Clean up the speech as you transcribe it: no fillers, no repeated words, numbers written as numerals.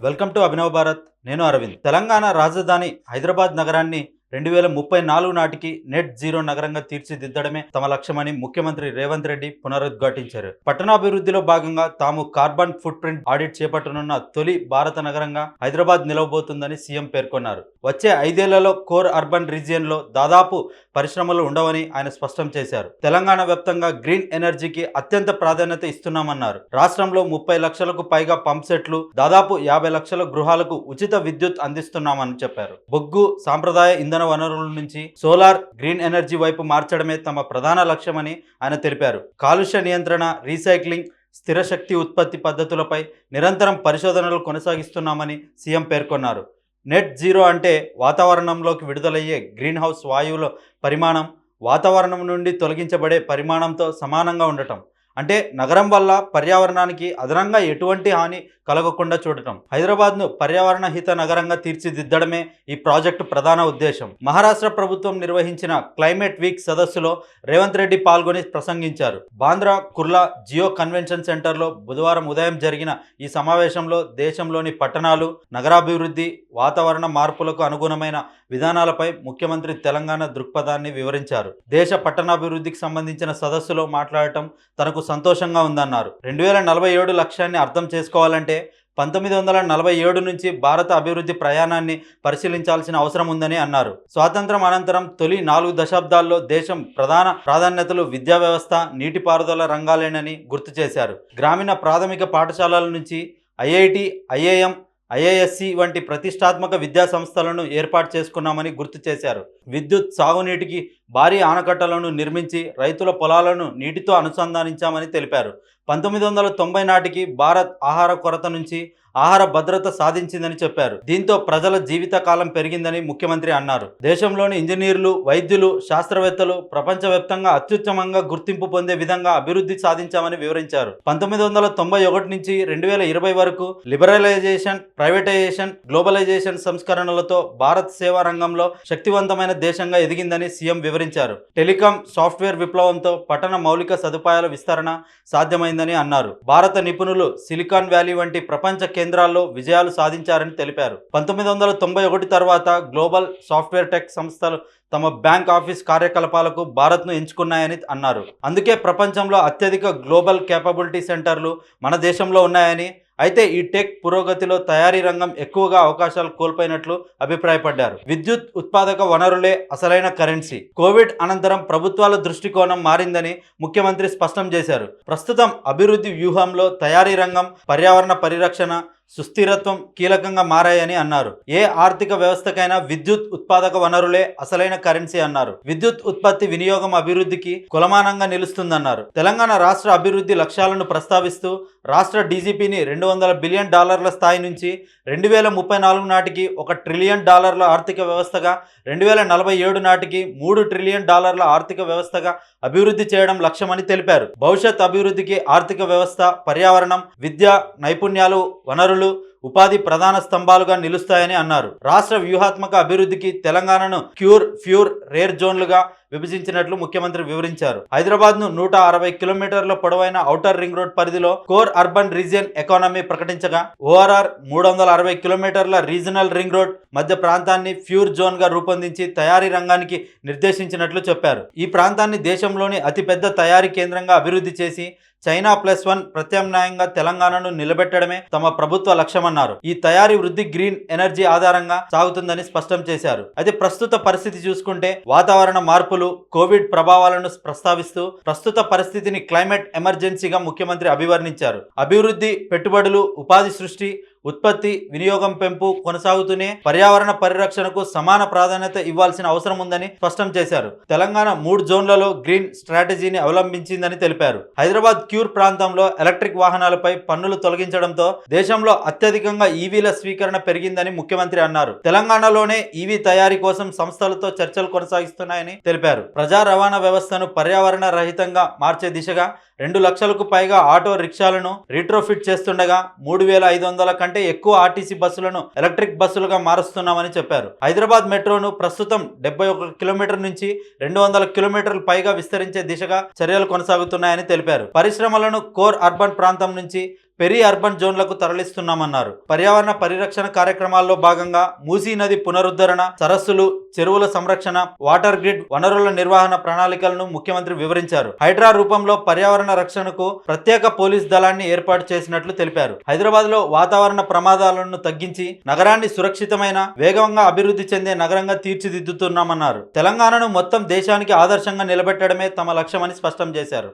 Welcome to Abhinav Bharat. నేను అరవింద్. తెలంగాణ రాజధాని హైదరాబాద్ నగరాన్ని 2034 నాటికి నెట్ జీరో నగరంగా తీర్చిదిద్దడమే తమ లక్ష్యమని ముఖ్యమంత్రి రేవంత్ రెడ్డి పునరుద్ఘాటించారు. పట్టణాభివృద్ధిలో భాగంగా తాము కార్బన్ ఫుట్ ప్రింట్ ఆడిట్ చేపట్టనున్న తొలి భారత నగరంగా హైదరాబాద్ నిలవబోతుందని సీఎం పేర్కొన్నారు. వచ్చే 5 ఏళ్లలో కోర్ అర్బన్ రీజియన్లో దాదాపు పరిశ్రమలు ఉండవని ఆయన స్పష్టం చేశారు. తెలంగాణ వ్యాప్తంగా గ్రీన్ ఎనర్జీకి అత్యంత ప్రాధాన్యత ఇస్తున్నామన్నారు. రాష్ట్రంలో 30 లక్షలకు పైగా పంప్ సెట్లు, దాదాపు 50 లక్షల గృహాలకు ఉచిత విద్యుత్ అందిస్తున్నామని చెప్పారు. బొగ్గు, సాంప్రదాయ ఇంధన వనరుల నుంచి సోలార్, గ్రీన్ ఎనర్జీ వైపు మార్చడమే తమ ప్రధాన లక్ష్యమని ఆయన తెలిపారు. కాలుష్య నియంత్రణ, రీసైక్లింగ్, స్థిర శక్తి ఉత్పత్తి పద్ధతులపై నిరంతరం పరిశోధనలు కొనసాగిస్తున్నామని సీఎం పేర్కొన్నారు. నెట్ జీరో అంటే వాతావరణంలోకి విడుదలయ్యే గ్రీన్ హౌస్ వాయువుల పరిమాణం వాతావరణం నుండి తొలగించబడే పరిమాణంతో సమానంగా ఉండటం. అంటే నగరం వల్ల పర్యావరణానికి అదనంగా ఎటువంటి హాని కలగకుండా చూడటం. హైదరాబాద్ను పర్యావరణ హిత నగరంగా తీర్చిదిద్దడమే ఈ ప్రాజెక్టు ప్రధాన ఉద్దేశం. మహారాష్ట్ర ప్రభుత్వం నిర్వహించిన క్లైమేట్ వీక్ సదస్సులో రేవంత్ రెడ్డి పాల్గొని ప్రసంగించారు. బాంద్రా కుర్లా జియో కన్వెన్షన్ సెంటర్లో బుధవారం ఉదయం జరిగిన ఈ సమావేశంలో దేశంలోని పట్టణాలు, నగరాభివృద్ధి, వాతావరణ మార్పులకు అనుగుణమైన విధానాలపై ముఖ్యమంత్రి తెలంగాణ దృక్పథాన్ని వివరించారు. దేశ పట్టణాభివృద్ధికి సంబంధించిన సదస్సులో మాట్లాడటం తనకు సంతోషంగా ఉందన్నారు. 2047 లక్ష్యాన్ని అర్థం చేసుకోవాలంటే 1947 నుంచి భారత అభివృద్ధి ప్రయాణాన్ని పరిశీలించాల్సిన అవసరం ఉందని అన్నారు. స్వాతంత్రం అనంతరం తొలి 4 దశాబ్దాల్లో దేశం ప్రధాన ప్రాధాన్యతలు విద్యా వ్యవస్థ, నీటిపారుదల రంగాలేనని గుర్తు చేశారు. గ్రామీణ ప్రాథమిక పాఠశాలల నుంచి ఐఐటి, ఐఐఎం, ఐఐఎస్సి వంటి ప్రతిష్టాత్మక విద్యా సంస్థలను ఏర్పాటు చేసుకున్నామని గుర్తు చేశారు. విద్యుత్, సాగునీటికి భారీ ఆనకట్టలను నిర్మించి రైతుల పొలాలను నీటితో అనుసంధానించామని తెలిపారు. 1990 నాటికి భారత్ ఆహార కొరత నుంచి ఆహార భద్రత సాధించిందని చెప్పారు. దీంతో ప్రజల జీవిత కాలం పెరిగిందని ముఖ్యమంత్రి అన్నారు. దేశంలోని ఇంజనీర్లు, వైద్యులు, శాస్త్రవేత్తలు ప్రపంచవ్యాప్తంగా అత్యుత్తమంగా గుర్తింపు పొందే విధంగా అభివృద్ధి సాధించామని వివరించారు. 1991 నుంచి 2020 వరకు లిబరలైజేషన్, ప్రైవేటైజేషన్, గ్లోబలైజేషన్ సంస్కరణలతో భారత్ సేవా రంగంలో శక్తివంతమైన దేశంగా ఎదిగిందని సీఎం వివరించారు. టెలికాం, సాఫ్ట్వేర్ విప్లవంతో పట్టణ మౌలిక సదుపాయాల విస్తరణ సాధ్యమైందని అన్నారు. భారత నిపుణులు సిలికాన్ వ్యాలీ వంటి ప్రపంచ కేంద్రాల్లో విజయాలు సాధించారని తెలిపారు. 1991 తర్వాత గ్లోబల్ సాఫ్ట్వేర్ టెక్ సంస్థలు తమ బ్యాంక్ ఆఫీస్ కార్యకలాపాలకు భారత్ను ఎంచుకున్నాయని అన్నారు. అందుకే ప్రపంచంలో అత్యధిక గ్లోబల్ కేపబిలిటీ సెంటర్లు మన దేశంలో ఉన్నాయని, అయితే ఈ టెక్ పురోగతిలో తయారీ రంగం ఎక్కువగా అవకాశాలు కోల్పోయినట్లు అభిప్రాయపడ్డారు. విద్యుత్ ఉత్పాదక వనరులే అసలైన కరెన్సీ. కోవిడ్ అనంతరం ప్రభుత్వాల దృష్టికోణం మారిందని ముఖ్యమంత్రి స్పష్టం చేశారు. ప్రస్తుతం అభివృద్ధి వ్యూహంలో తయారీ రంగం, పర్యావరణ పరిరక్షణ, సుస్థిరత్వం కీలకంగా మారాయని అన్నారు. ఏ ఆర్థిక వ్యవస్థకైనా విద్యుత్ ఉత్పాదక వనరులే అసలైన కరెన్సీ అన్నారు. విద్యుత్ ఉత్పత్తి, వినియోగం అభివృద్ధికి కొలమానంగా నిలుస్తుందన్నారు. తెలంగాణ రాష్ట్ర అభివృద్ధి లక్ష్యాలను ప్రస్తావిస్తూ రాష్ట్ర డీజీపీని $200 బిలియన్ స్థాయి నుంచి 2034 నాటికి $1 ట్రిలియన్ ఆర్థిక వ్యవస్థగా, 2047 నాటికి $3 ట్రిలియన్ ఆర్థిక వ్యవస్థగా అభివృద్ధి చేయడం లక్ష్యమని తెలిపారు. భవిష్యత్ అభివృద్ధికి ఆర్థిక వ్యవస్థ, పర్యావరణం, విద్య, నైపుణ్యాలు, వనరులు, ఉపాధి ప్రధాన స్తంభాలుగా నిలుస్తాయని అన్నారు. రాష్ట్ర వ్యూహాత్మక అభివృద్ధికి తెలంగాణను క్యూర్, ఫ్యూర్, రేర్ జోన్లుగా విభజించినట్లు ముఖ్యమంత్రి వివరించారు. హైదరాబాద్ ను 160 కిలోమీటర్ల పొడవైన ఔటర్ రింగ్ రోడ్ పరిధిలో కోర్ అర్బన్ రీజియన్ ఎకానమీ ప్రకటించగా, ఓఆర్ఆర్ 360 కిలోమీటర్ల రీజనల్ రింగ్ రోడ్ మధ్య ప్రాంతాన్ని ఫ్యూర్ జోన్ గా రూపొందించి తయారీ రంగానికి నిర్దేశించినట్లు చెప్పారు. ఈ ప్రాంతాన్ని దేశంలోని అతిపెద్ద తయారీ కేంద్రంగా అభివృద్ధి చేసి చైనా +1 ప్రత్యామ్నాయంగా తెలంగాణను నిలబెట్టడమే తమ ప్రభుత్వ లక్ష్యమన్నారు. ఈ తయారీ వృద్ధి గ్రీన్ ఎనర్జీ ఆధారంగా సాగుతుందని స్పష్టం చేశారు. అయితే ప్రస్తుత పరిస్థితి చూసుకుంటే వాతావరణ మార్పులు, కోవిడ్ ప్రభావాలను ప్రస్తావిస్తూ ప్రస్తుత పరిస్థితిని క్లైమేట్ ఎమర్జెన్సీగా ముఖ్యమంత్రి అభివర్ణించారు. అభివృద్ధి, పెట్టుబడులు, ఉపాధి సృష్టి, ఉత్పత్తి, వినియోగం పెంపు కొనసాగుతూనే పర్యావరణ పరిరక్షణకు సమాన ప్రాధాన్యత ఇవ్వాల్సిన అవసరం ఉందని స్పష్టం చేశారు. తెలంగాణ 3 జోన్లలో గ్రీన్ స్ట్రాటజీని అవలంబించిందని తెలిపారు. హైదరాబాద్ క్యూర్ ప్రాంతంలో ఎలక్ట్రిక్ వాహనాలపై పన్నులు తొలగించడంతో దేశంలో అత్యధికంగా ఈవీల స్వీకరణ పెరిగిందని ముఖ్యమంత్రి అన్నారు. తెలంగాణలోనే ఈవీ తయారీ కోసం సంస్థలతో చర్చలు కొనసాగిస్తున్నాయని తెలిపారు. ప్రజా రవాణా వ్యవస్థను పర్యావరణ రహితంగా మార్చే దిశగా 2 లక్షలకు పైగా ఆటో రిక్షాలను రీట్రోఫిట్ చేస్తుండగా 3500 కంటే ఎక్కువ ఆర్టీసీ బస్సులను ఎలక్ట్రిక్ బస్సులుగా మారుస్తున్నామని చెప్పారు. హైదరాబాద్ మెట్రోను ప్రస్తుతం 71 కిలోమీటర్ నుంచి 200 కిలోమీటర్లు పైగా విస్తరించే దిశగా చర్యలు కొనసాగుతున్నాయని తెలిపారు. పరిశ్రమలను కోర్ అర్బన్ ప్రాంతం నుంచి పెరి అర్బన్ జోన్లకు తరలిస్తున్నామన్నారు. పర్యావరణ పరిరక్షణ కార్యక్రమాల్లో భాగంగా మూసీ నది పునరుద్ధరణ, సరస్సులు, చెరువుల సంరక్షణ, వాటర్ గ్రిడ్ వనరుల నిర్వహణ ప్రణాళికలను ముఖ్యమంత్రి వివరించారు. హైడ్రా రూపంలో పర్యావరణ రక్షణకు ప్రత్యేక పోలీస్ దళాన్ని ఏర్పాటు చేసినట్లు తెలిపారు. హైదరాబాద్ లో వాతావరణ ప్రమాదాలను తగ్గించి నగరాన్ని సురక్షితమైన, వేగంగా అభివృద్ధి చెందే నగరంగా తీర్చిదిద్దుతున్నామన్నారు. తెలంగాణను మొత్తం దేశానికి ఆదర్శంగా నిలబెట్టడమే తమ లక్ష్యమని స్పష్టం చేశారు.